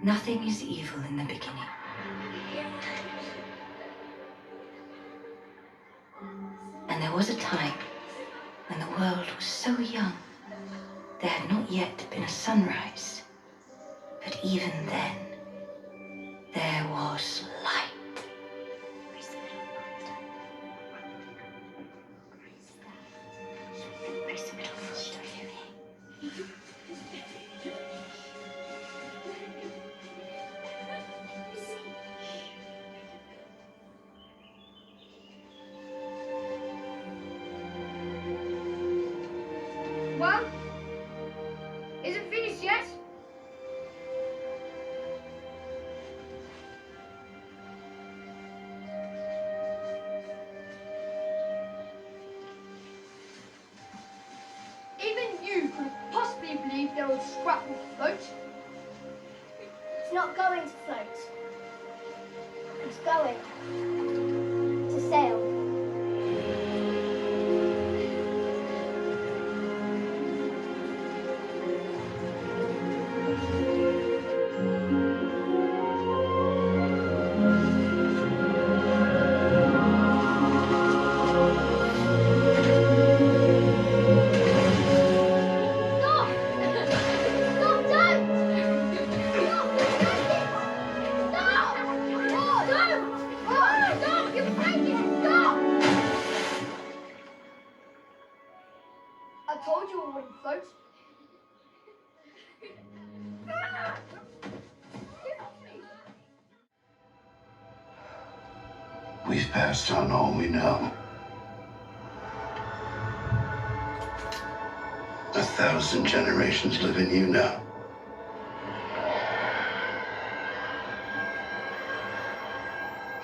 Nothing is evil in the beginning. And there was a time when the world was so young, there had not yet been a sunrise. But even then, there was light. Well, is it finished yet? Even you could possibly believe there was scrap will float. It's not going to float. It's going to sail. I told you it wouldn't float. We've passed on all we know. 1,000 generations live in you now.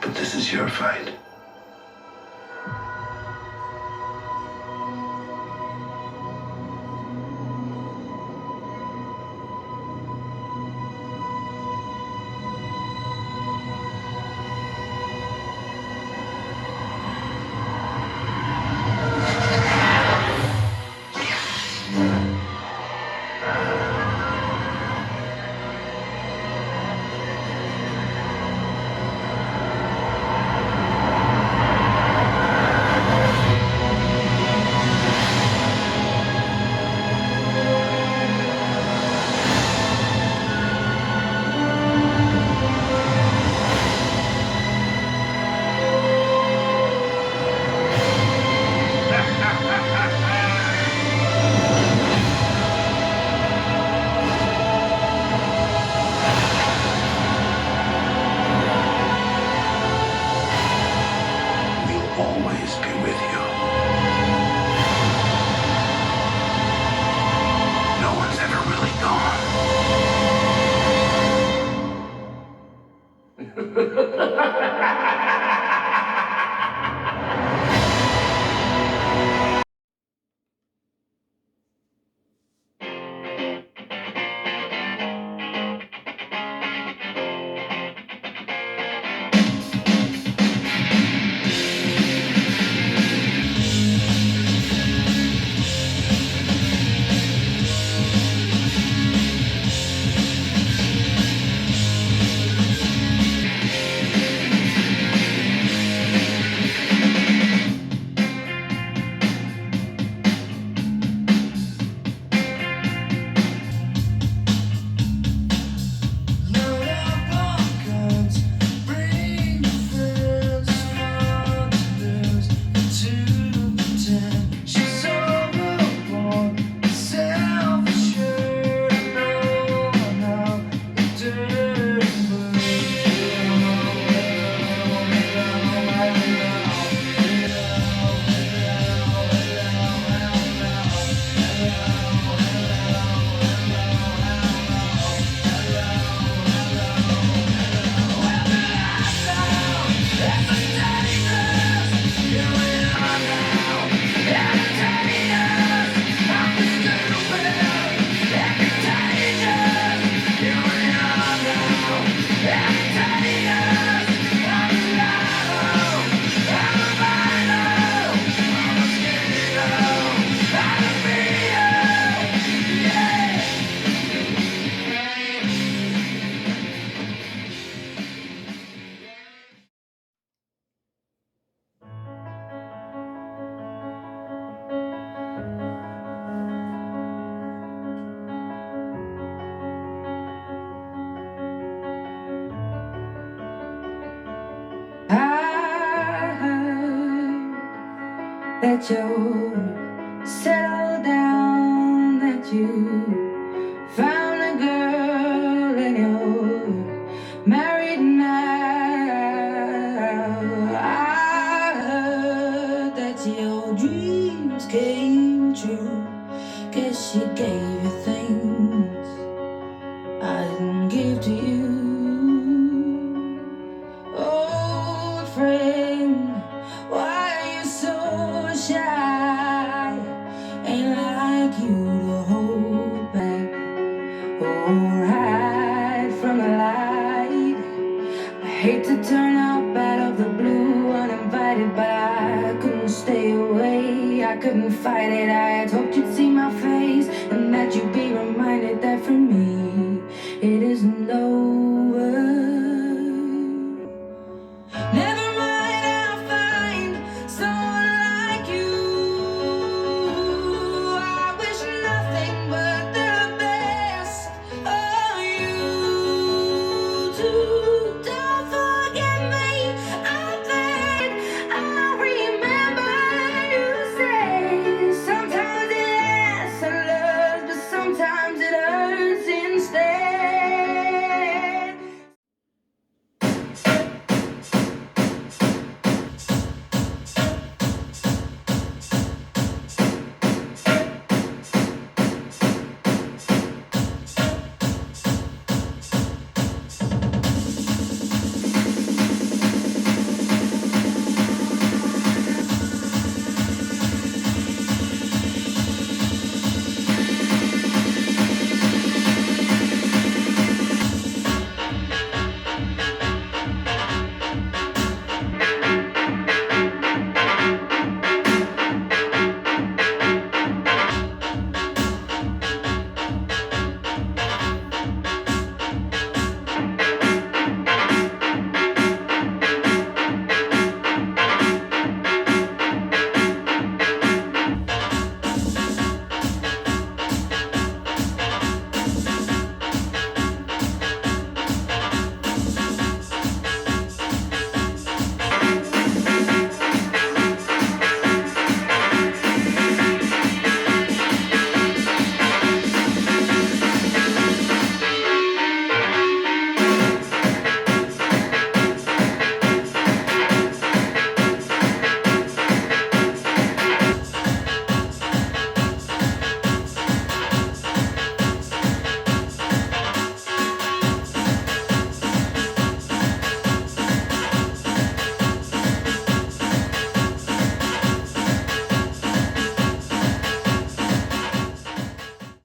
But this is your fight. that you're settled down, that you found a girl and you're married now. I heard that your dreams came true. Guess she gave you things